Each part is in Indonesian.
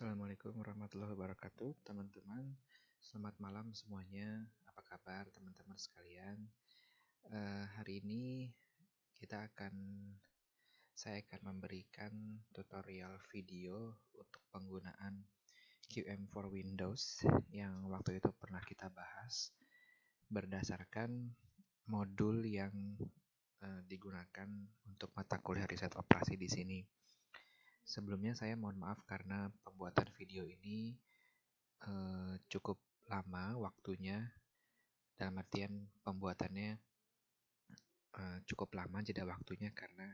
Assalamualaikum warahmatullahi wabarakatuh, teman-teman. Selamat malam semuanya. Apa kabar teman-teman sekalian? Hari ini saya akan memberikan tutorial video untuk penggunaan QM for Windows yang waktu itu pernah kita bahas berdasarkan modul yang digunakan untuk mata kuliah riset operasi di sini. Sebelumnya saya mohon maaf karena pembuatan video ini cukup lama waktunya, dalam artian pembuatannya cukup lama jeda waktunya karena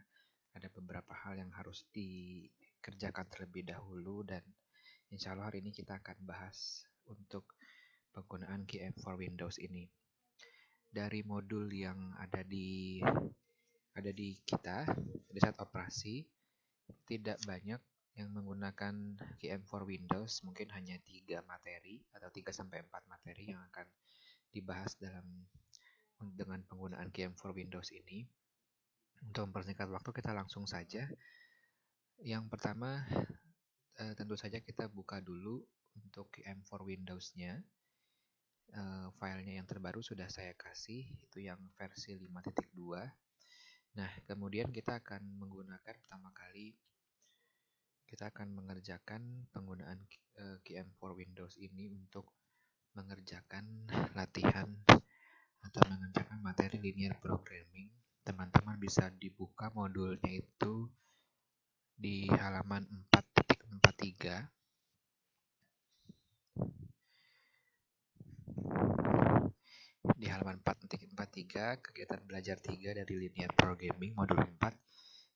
ada beberapa hal yang harus dikerjakan terlebih dahulu, dan insya Allah hari ini kita akan bahas untuk penggunaan QM for Windows ini. Dari modul yang ada di kita di saat operasi, tidak banyak yang menggunakan QM for Windows, mungkin hanya 3 materi atau 3-4 materi yang akan dibahas dengan penggunaan QM for Windows ini. Untuk mempersingkat waktu, kita langsung saja. Yang pertama, tentu saja kita buka dulu untuk QM for Windows-nya. Filenya yang terbaru sudah saya kasih, itu yang versi 5.2. Nah, kemudian kita akan menggunakan pertama kali, kita akan mengerjakan penggunaan QM for Windows ini untuk mengerjakan latihan atau mengerjakan materi linear programming. Teman-teman bisa dibuka modulnya itu di halaman 4.43. Di halaman 4.43, kegiatan belajar 3 dari linear programming modul 4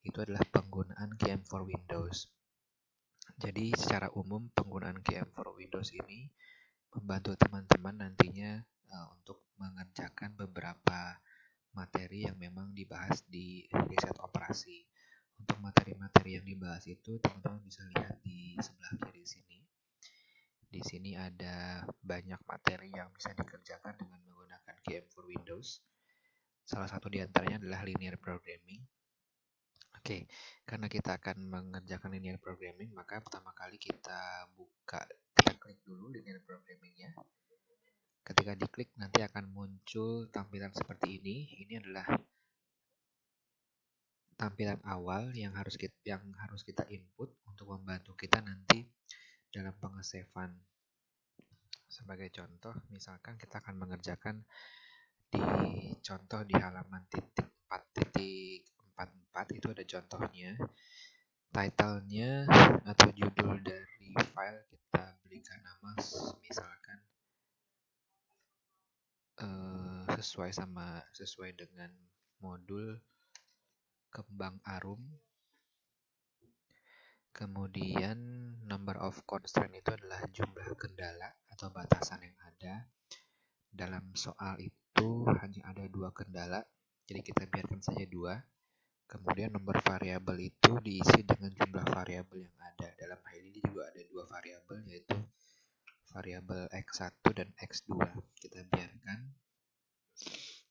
itu adalah penggunaan QM for Windows. Jadi secara umum penggunaan QM for Windows ini membantu teman-teman nantinya untuk mengerjakan beberapa materi yang memang dibahas di riset operasi. Untuk materi-materi yang dibahas itu teman-teman bisa lihat di sebelah kiri sini. Di sini ada banyak materi yang bisa dikerjakan dengan menggunakan QM for Windows. Salah satu di antaranya adalah linear programming. Oke, karena kita akan mengerjakan linear programming, maka pertama kali kita klik dulu linear programmingnya. Ketika diklik nanti akan muncul tampilan seperti ini. Ini adalah tampilan awal yang harus kita input untuk membantu kita nanti dalam pengesavean. Sebagai contoh, misalkan kita akan mengerjakan di halaman 4.44 itu ada contohnya. Title-nya atau judul dari file kita berikan nama misalkan sesuai dengan modul kembang arum. Kemudian number of constraint itu adalah jumlah kendala atau batasan yang ada. Dalam soal itu hanya ada 2 kendala, jadi kita biarkan saja 2. Kemudian nomor variabel itu diisi dengan jumlah variabel yang ada. Dalam hal ini juga ada 2 variabel, yaitu variabel X1 dan X2. Kita biarkan.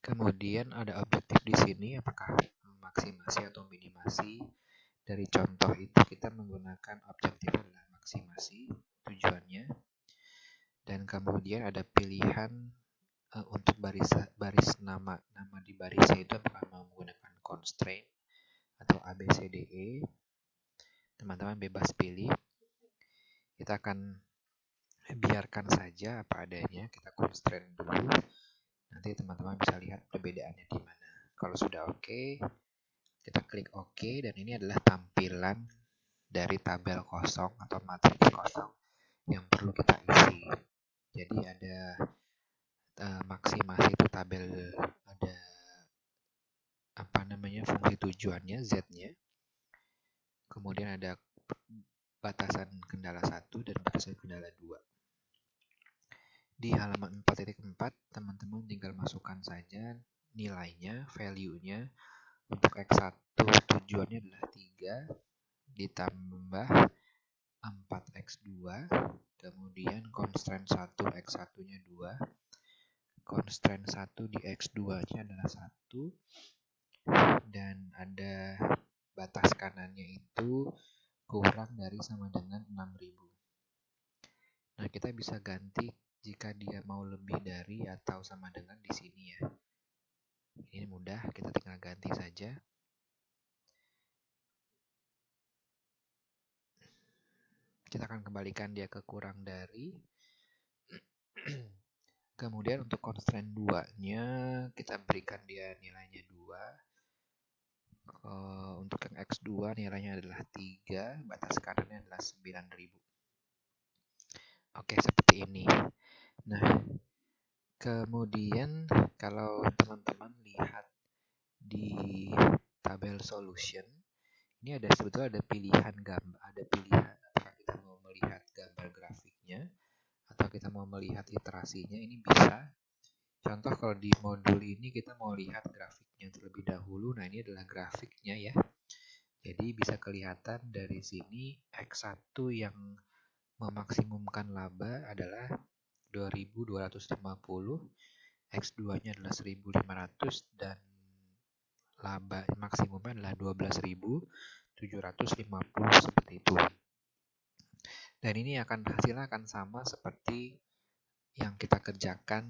Kemudian ada objektif di sini, apakah maksimasi atau minimasi. Dari contoh itu kita menggunakan objektif adalah maksimasi tujuannya. Dan kemudian ada pilihan untuk baris nama di barisnya itu apakah mau menggunakan constraint atau ABCDE. Teman-teman bebas pilih. Kita akan biarkan saja apa adanya, kita constraint dulu. Nanti teman-teman bisa lihat perbedaannya di mana. Kalau sudah oke, kita klik OK, dan ini adalah tampilan dari tabel kosong atau matriks kosong yang perlu kita isi. Jadi ada maksimasi itu tabel, ada fungsi tujuannya Z-nya. Kemudian ada batasan kendala 1 dan batasan kendala 2. Di halaman 4.4 teman-teman tinggal masukkan saja nilainya, value-nya. Untuk X1 tujuannya adalah 3 ditambah 4X2, kemudian constraint 1 X1-nya 2, constraint 1 di X2-nya adalah 1, dan ada batas kanannya itu kurang dari sama dengan 6000. Nah, kita bisa ganti jika dia mau lebih dari atau sama dengan di sini ya. Ini mudah, kita tinggal ganti saja. Kita akan kembalikan dia ke kurang dari. Kemudian untuk constraint 2-nya, kita berikan dia nilainya 2. Untuk yang X2 nilainya adalah 3, batas kanannya adalah 9000. Oke, seperti ini. Nah, kemudian kalau teman-teman lihat di tabel solution, ini sebetulnya ada pilihan gambar, apakah kita mau melihat gambar grafiknya atau kita mau melihat iterasinya. Ini bisa. Contoh kalau di modul ini kita mau lihat grafiknya terlebih dahulu. Nah, ini adalah grafiknya ya. Jadi bisa kelihatan dari sini X1 yang memaksimumkan laba adalah 2250, X2-nya adalah 1500 dan laba maksimumnya adalah 12.750 seperti itu. Dan ini hasilnya akan sama seperti yang kita kerjakan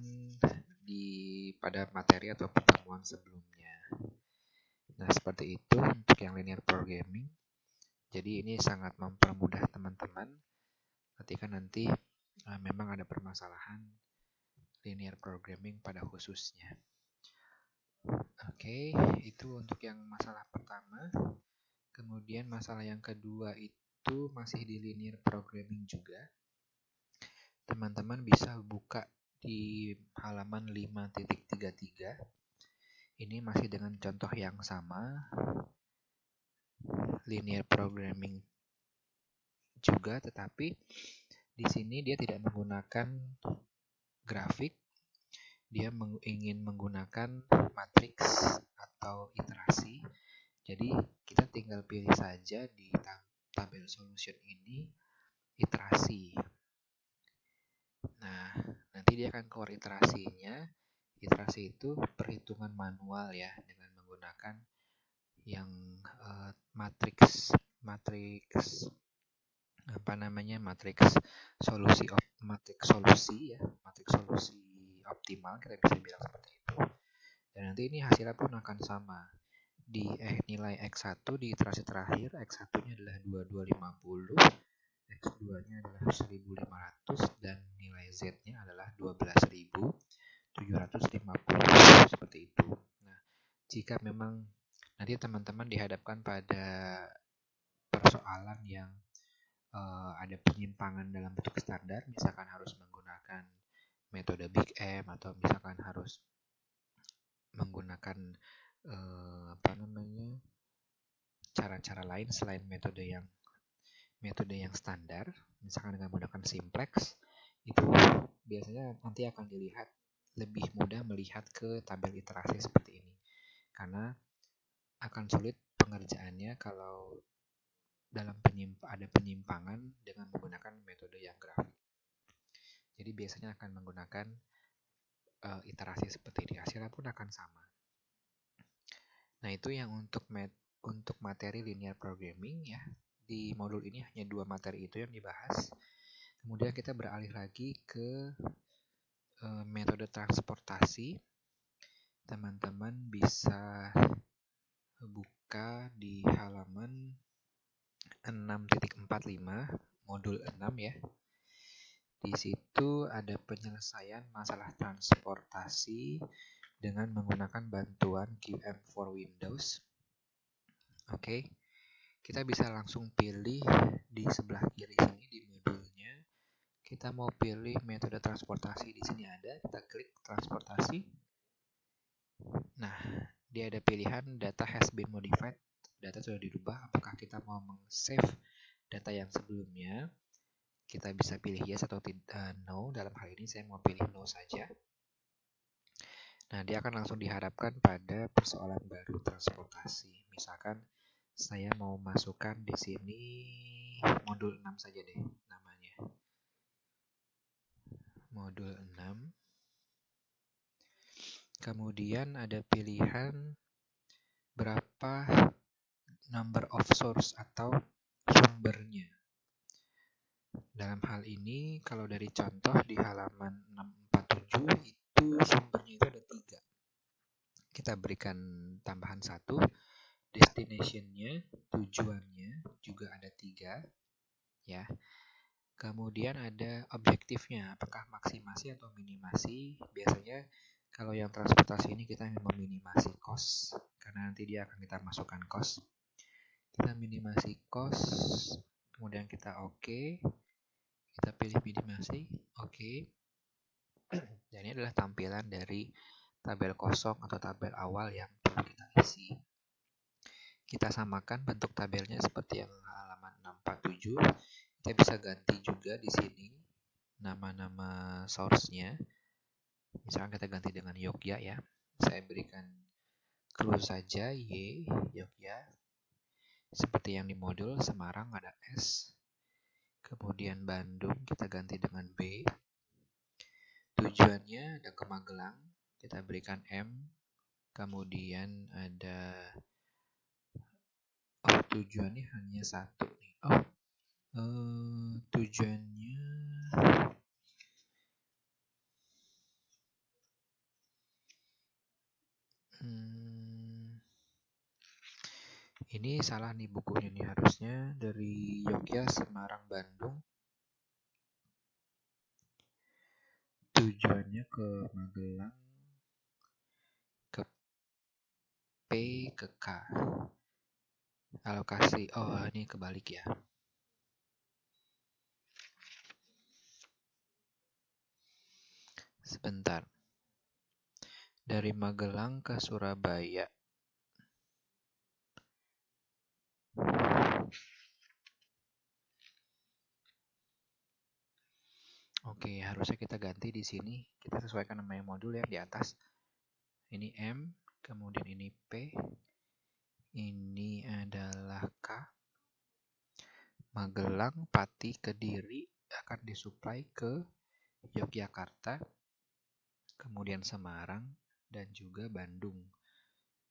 pada materi atau pertemuan sebelumnya. Nah, seperti itu untuk yang linear programming. Jadi ini sangat mempermudah teman-teman ketika nanti memang ada permasalahan linear programming pada khususnya. Oke, itu untuk yang masalah pertama. Kemudian masalah yang kedua itu masih di linear programming juga. Teman-teman bisa buka di halaman 5.33. Ini masih dengan contoh yang sama, linear programming juga, tetapi di sini dia tidak menggunakan grafik, dia ingin menggunakan matriks atau iterasi. Jadi kita tinggal pilih saja di tabel solution ini iterasi. Nah, nanti dia akan keluar iterasinya. Iterasi itu perhitungan manual ya, dengan menggunakan yang matriks solusi optimal, kita bisa bilang seperti itu. Dan nanti ini hasilnya pun akan sama. Di nilai X1 di iterasi terakhir, X1-nya adalah 2250, X2-nya adalah 1500 dan nilai Z-nya adalah 12.750 seperti itu. Nah, jika memang nanti teman-teman dihadapkan pada persoalan yang ada penyimpangan dalam bentuk standar, misalkan harus menggunakan metode Big M atau misalkan harus menggunakan cara-cara lain selain metode yang standar, misalkan dengan menggunakan simplex, itu biasanya nanti akan dilihat lebih mudah melihat ke tabel iterasi seperti ini, karena akan sulit pengerjaannya kalau ada penyimpangan dengan menggunakan metode yang grafik. Jadi biasanya akan menggunakan iterasi seperti ini, hasilnya pun akan sama. Nah, itu yang untuk materi linear programming ya. Di modul ini hanya 2 materi itu yang dibahas. Kemudian kita beralih lagi ke metode transportasi. Teman-teman bisa buka di halaman 6.45 modul 6 ya. Di situ ada penyelesaian masalah transportasi dengan menggunakan bantuan QM for Windows. Oke. Kita bisa langsung pilih di sebelah kiri sini di modulnya. Kita mau pilih metode transportasi, di sini ada, kita klik transportasi. Nah, dia ada pilihan data has been modified, data sudah dirubah. Apakah kita mau save data yang sebelumnya? Kita bisa pilih yes atau no. Dalam hal ini saya mau pilih no saja. Nah, dia akan langsung dihadapkan pada persoalan baru transportasi. Misalkan saya mau masukkan di sini modul 6 saja deh namanya. Modul 6. Kemudian ada pilihan berapa number of source atau sumbernya. Dalam hal ini, kalau dari contoh di halaman 647 itu sumbernya itu ada 3. Kita berikan tambahan 1, destination-nya, tujuannya juga ada 3, ya. Kemudian ada objektifnya, apakah maksimasi atau minimasi. Biasanya kalau yang transportasi ini kita ingin meminimasi cost, karena nanti dia akan kita masukkan cost. Kita minimasi cost, kemudian kita oke. Kita pilih minimasi, oke. Dan ini adalah tampilan dari tabel kosong atau tabel awal yang perlu kita isi. Kita samakan bentuk tabelnya seperti yang halaman 647. Kita bisa ganti juga di sini nama-nama source-nya. Misalkan kita ganti dengan Yogya ya. Saya berikan clue saja Y, Yogya. Seperti yang di modul Semarang ada S. Kemudian Bandung kita ganti dengan B. Tujuannya ada ke Magelang, kita berikan M. Kemudian ada tujuannya hanya 1 nih. Tujuannya ini salah nih bukunya nih, harusnya dari Yogya, Semarang, Bandung. Tujuannya ke Magelang, ke P, ke K. Alokasi, ini kebalik ya. Sebentar. Dari Magelang ke Surabaya. Oke, harusnya kita ganti di sini. Kita sesuaikan nama modul yang di atas. Ini M, kemudian ini P. Ini adalah K. Magelang, Pati, Kediri akan disuplai ke Yogyakarta, kemudian Semarang, dan juga Bandung.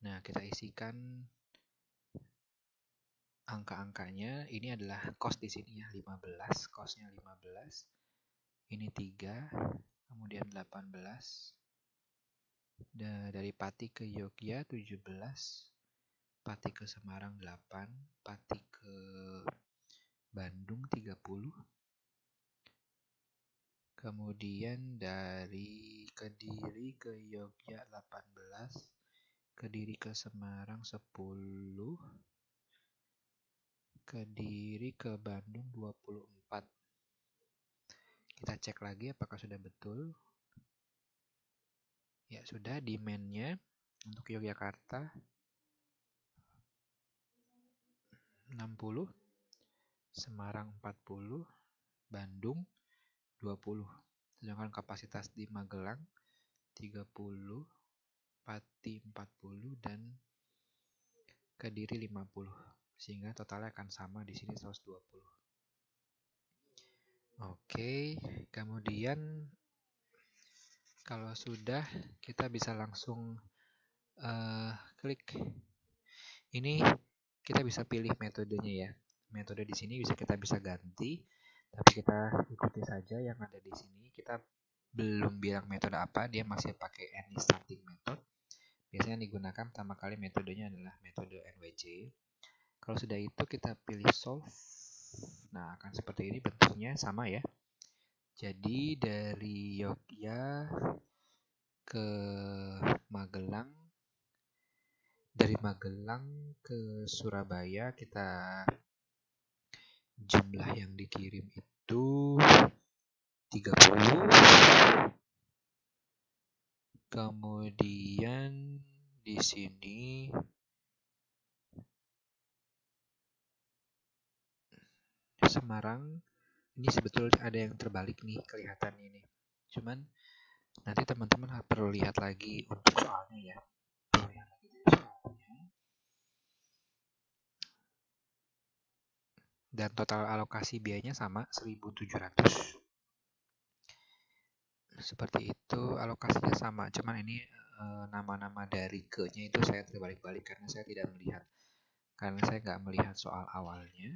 Nah, kita isikan angka-angkanya. Ini adalah cost di sini ya, 15. Costnya 15. Ini 3, kemudian 18. Dari Pati ke Yogya 17. Pati ke Semarang 8. Pati ke Bandung 30. Kemudian dari Kediri ke Yogya 18. Kediri ke Semarang 10. Kediri ke Bandung 24. Kita cek lagi apakah sudah betul. Ya sudah, demand-nya untuk Yogyakarta 60, Semarang 40, Bandung 20. Sedangkan kapasitas di Magelang 30, Pati 40, dan Kediri 50. Sehingga totalnya akan sama di sini 120. Oke, kemudian kalau sudah kita bisa langsung klik. Ini kita bisa pilih metodenya ya. Metode di sini kita bisa ganti, tapi kita ikuti saja yang ada di sini. Kita belum bilang metode apa, dia masih pakai any starting method. Biasanya yang digunakan pertama kali metodenya adalah metode NWC. Kalau sudah itu kita pilih solve. Nah, akan seperti ini bentuknya, sama ya. Jadi dari Yogya ke Magelang, dari Magelang ke Surabaya kita jumlah yang dikirim itu 30. Kemudian di sini Semarang, ini sebetulnya ada yang terbalik nih kelihatan ini. Cuman nanti teman-teman perlu lihat lagi untuk soalnya ya. Perlu lihat lagi soalnya. Dan total alokasi biayanya sama 1.700. Seperti itu, alokasinya sama. Cuman ini nama-nama dari ke-nya itu saya terbalik-balik karena saya tidak melihat. Karena saya nggak melihat soal awalnya.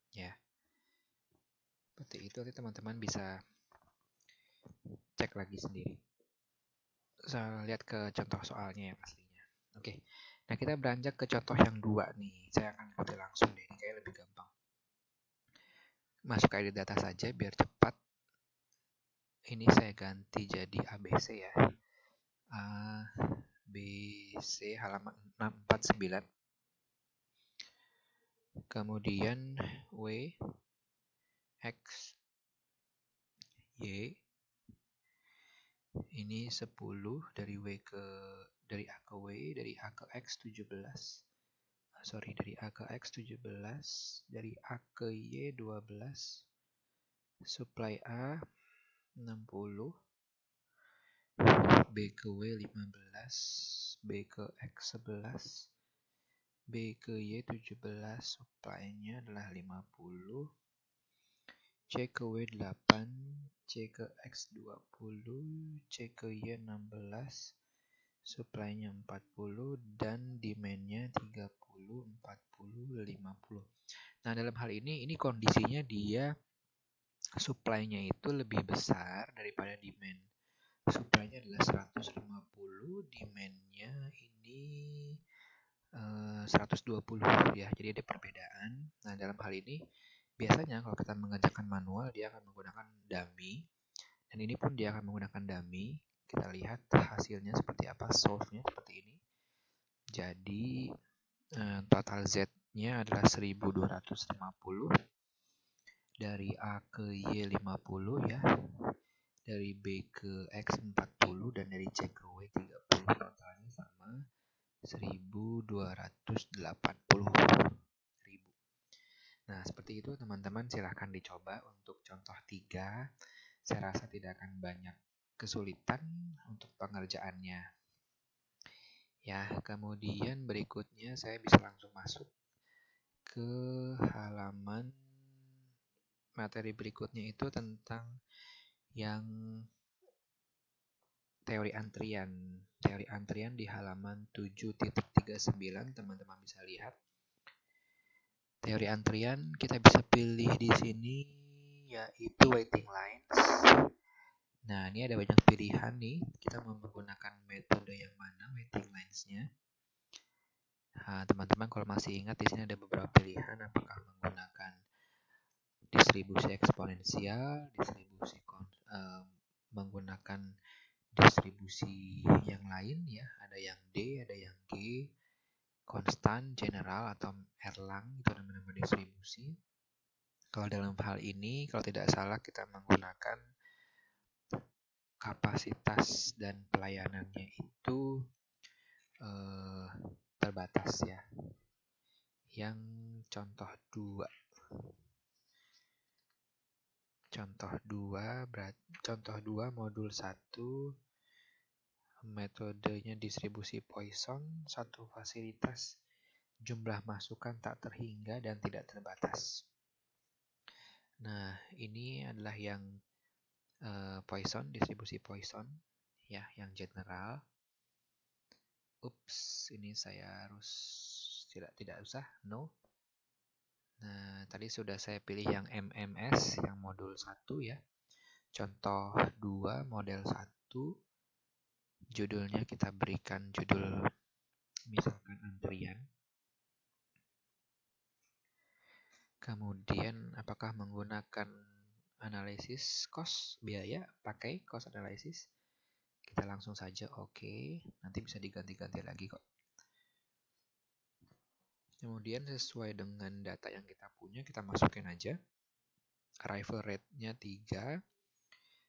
Ya. seperti itu, nanti teman-teman bisa cek lagi sendiri. Lihat ke contoh soalnya yang aslinya. Oke, nah kita beranjak ke contoh yang 2 nih. Saya akan ikuti langsung deh, ini kayak lebih gampang. Masuk ID data saja biar cepat. Ini saya ganti jadi ABC ya. A, B, C, halaman 649. Kemudian W, X, Y. Ini 10 dari A ke W, dari A ke X 17. Dari A ke X 17, dari A ke Y 12. Supply A 60, B ke W 15, B ke X 11, B ke Y 17, supply-nya adalah 50, C ke W 8, C ke X 20, C ke Y 16, supply-nya 40, dan demand-nya 30, 40, 50. Nah, dalam hal ini kondisinya dia supply-nya itu lebih besar daripada demand. Supply-nya adalah 150, demand-nya ini 120 ya. Jadi ada perbedaan. Nah, dalam hal ini biasanya kalau kita mengerjakan manual dia akan menggunakan dummy. Dan ini pun dia akan menggunakan dummy. Kita lihat hasilnya seperti apa, solve-nya seperti ini. Jadi total Z-nya adalah 1250. Dari A ke Y 50 ya. Dari B ke X 40 dan dari C ke W 30. Totalnya sama 1280.000. Nah, seperti itu teman-teman, silahkan dicoba untuk contoh 3. Saya rasa tidak akan banyak kesulitan untuk pengerjaannya. Ya, kemudian berikutnya saya bisa langsung masuk ke halaman materi berikutnya, itu tentang yang teori antrian. Teori antrian di halaman 7.39 teman-teman bisa lihat. Teori antrian kita bisa pilih di sini yaitu waiting lines. Nah, ini ada banyak pilihan nih. Kita mau menggunakan metode yang mana waiting lines-nya. Nah, teman-teman kalau masih ingat di sini ada beberapa pilihan, apakah menggunakan distribusi eksponensial, menggunakan distribusi yang lain ya, ada yang D, ada yang G, konstan, general, atau Erlang, itu nama-nama distribusi. Kalau dalam hal ini, kalau tidak salah kita menggunakan kapasitas dan pelayanannya itu terbatas ya. Yang contoh 2. Contoh 2 modul 1, metodenya distribusi Poisson, satu fasilitas, jumlah masukan tak terhingga dan tidak terbatas. Nah, ini adalah yang Poisson, distribusi Poisson ya, yang general. Ups, ini saya harus tidak usah, no. Nah, tadi sudah saya pilih yang MMS, yang modul 1 ya. Contoh 2, model 1. Judulnya kita berikan judul misalkan antrian. Kemudian apakah menggunakan analisis cost biaya, pakai cost analysis. Kita langsung saja oke. Nanti bisa diganti-ganti lagi kok. Kemudian sesuai dengan data yang kita punya, kita masukin aja. Arrival rate-nya 3,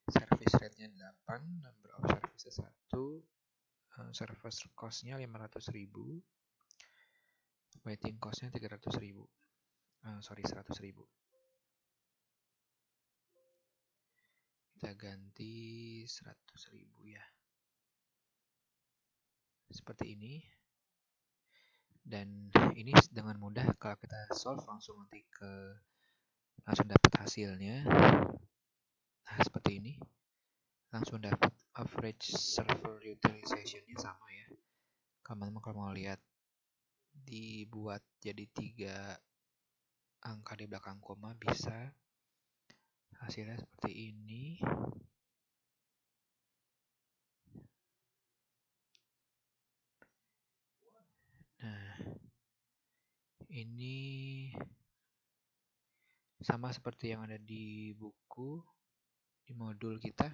service rate-nya 8, number of services 1, service cost-nya 500.000, waiting cost-nya 100.000. Kita ganti 100.000 ya. Seperti ini. Dan ini dengan mudah kalau kita solve langsung dapat hasilnya. Nah, seperti ini. Langsung dapat average server utilization-nya sama ya. Kalau mau lihat dibuat jadi 3 angka di belakang koma bisa. Hasilnya seperti ini. Nah, ini sama seperti yang ada di buku, di modul kita.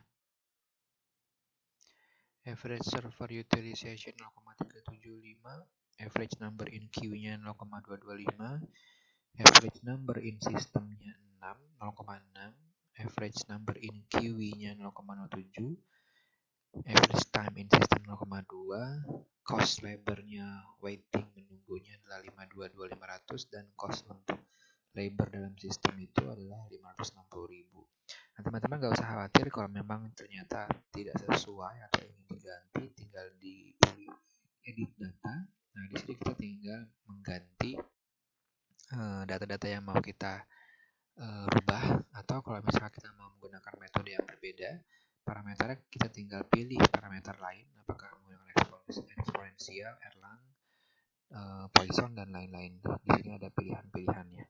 Average server utilization 0,375, average number in queue-nya 0,225, average number in system-nya 0,6, average number in queue-nya 0,07, average time in system 0,2, cost labor-nya waiting menunggunya adalah 522.500, dan cost untuk labor dalam sistem itu adalah 560.000. Nah, teman-teman nggak usah khawatir kalau memang ternyata tidak sesuai atau ingin diganti, tinggal di edit data. Nah, di sini kita tinggal mengganti data-data yang mau kita rubah, atau kalau misalnya kita mau menggunakan metode yang berbeda, parameternya kita tinggal pilih parameter lain, apakah menggunakan eksponensial, Erlang, Poisson, dan lain-lain. Di sini ada pilihan-pilihannya.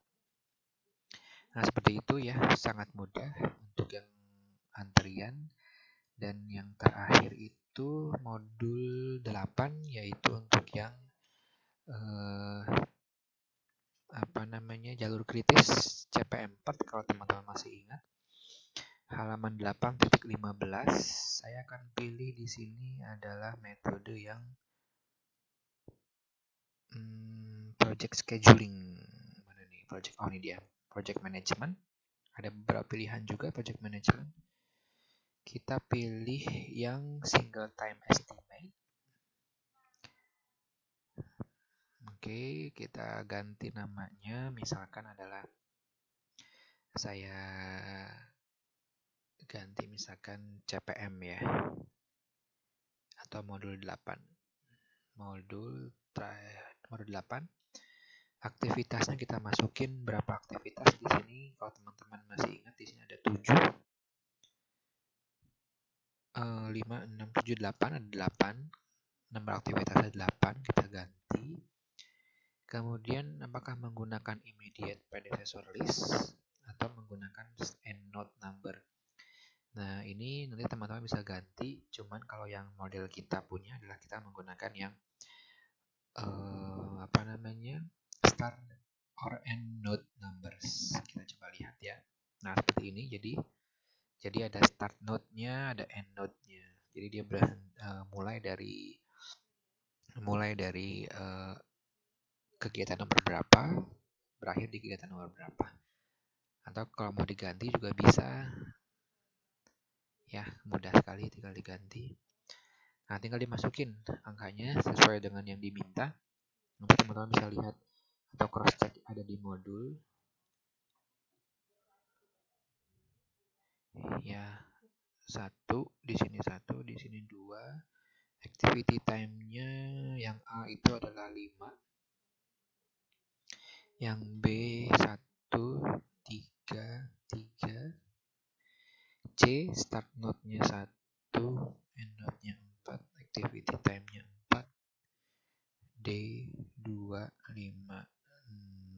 Nah, seperti itu ya, sangat mudah untuk yang antrian. Dan yang terakhir itu modul 8, yaitu untuk yang jalur kritis CP4. Kalau teman-teman masih ingat, halaman 8.15, saya akan pilih di sini adalah metode yang project scheduling. Mana nih project? Oh, ini dia, project management. Ada beberapa pilihan juga project management. Kita pilih yang single time estimate. Oke, kita ganti namanya, misalkan adalah saya ganti misalkan CPM ya, atau modul 8. Modul 8. Aktivitasnya kita masukin berapa aktivitas di sini. Kalau teman-teman masih ingat, di sini ada 7, 5, 6, 7, 8, ada 8. Nomor aktivitas ada 8, kita ganti. Kemudian apakah menggunakan immediate predecessor list atau menggunakan endnote number. Nah, ini nanti teman-teman bisa ganti, cuman kalau yang model kita punya adalah kita menggunakan yang start or end node numbers. Kita coba lihat ya. Nah, seperti ini. Jadi ada start node-nya, ada end node-nya. Jadi dia mulai dari kegiatan nomor berapa, berakhir di kegiatan nomor berapa. Atau kalau mau diganti juga bisa. Ya, mudah sekali, tinggal diganti. Nah, tinggal dimasukin angkanya sesuai dengan yang diminta. Nanti teman-teman bisa lihat atau cross check ada di modul. Ya, 1, di sini 1, di sini 2. Activity time-nya yang A itu adalah 5. Yang B 1, 3, 3. C start node-nya 1, end node-nya 4, activity time-nya 4. D 2, 5,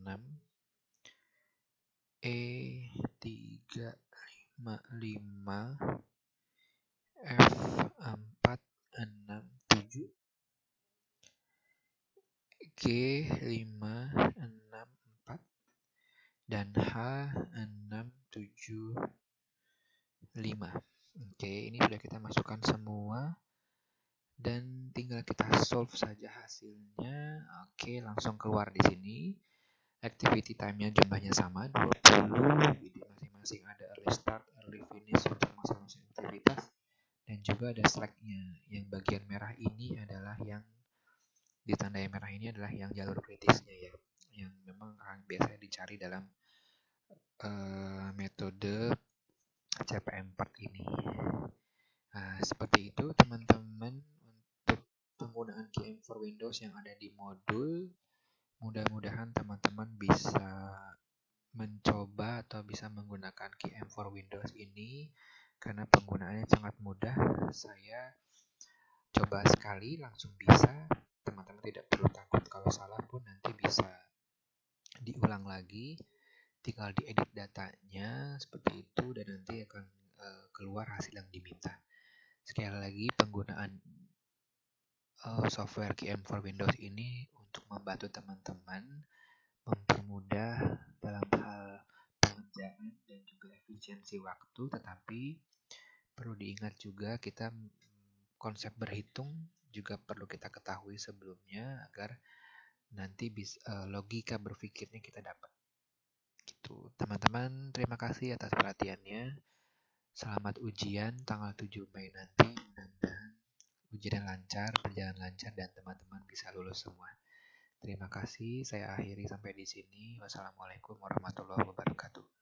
6. E 3, 5, 5. F 4, 6, 7. G 5, 6, 4. Dan H 6, 7, 5. Oke, ini sudah kita masukkan semua. Dan tinggal kita solve saja hasilnya. Oke, langsung keluar di sini. Activity time-nya jumlahnya sama, 20. Jadi masing-masing ada early start, early finish untuk masing-masing aktivitas. Dan juga ada slack-nya. Yang bagian merah ini adalah yang ditandai merah ini adalah yang jalur kritisnya ya. Yang memang biasanya dicari dalam metode CP4 ini. Nah, seperti itu teman-teman untuk penggunaan QM for Windows yang ada di modul. Mudah-mudahan teman-teman bisa mencoba atau bisa menggunakan QM for Windows ini karena penggunaannya sangat mudah. Saya coba sekali langsung bisa. Teman-teman tidak perlu takut kalau salah pun nanti bisa diulang lagi. tinggal diedit datanya seperti itu dan nanti akan keluar hasil yang diminta. Sekali lagi, penggunaan software QM for Windows ini untuk membantu teman-teman mempermudah dalam hal pengerjaan dan juga efisiensi waktu, tetapi perlu diingat juga kita konsep berhitung juga perlu kita ketahui sebelumnya agar nanti logika berpikirnya kita dapat. Gitu. Teman-teman, terima kasih atas perhatiannya. Selamat ujian tanggal 7 Mei nanti. Mudah-mudahan ujian lancar, berjalan lancar, dan teman-teman bisa lulus semua. Terima kasih, saya akhiri sampai di sini. Wassalamualaikum warahmatullahi wabarakatuh.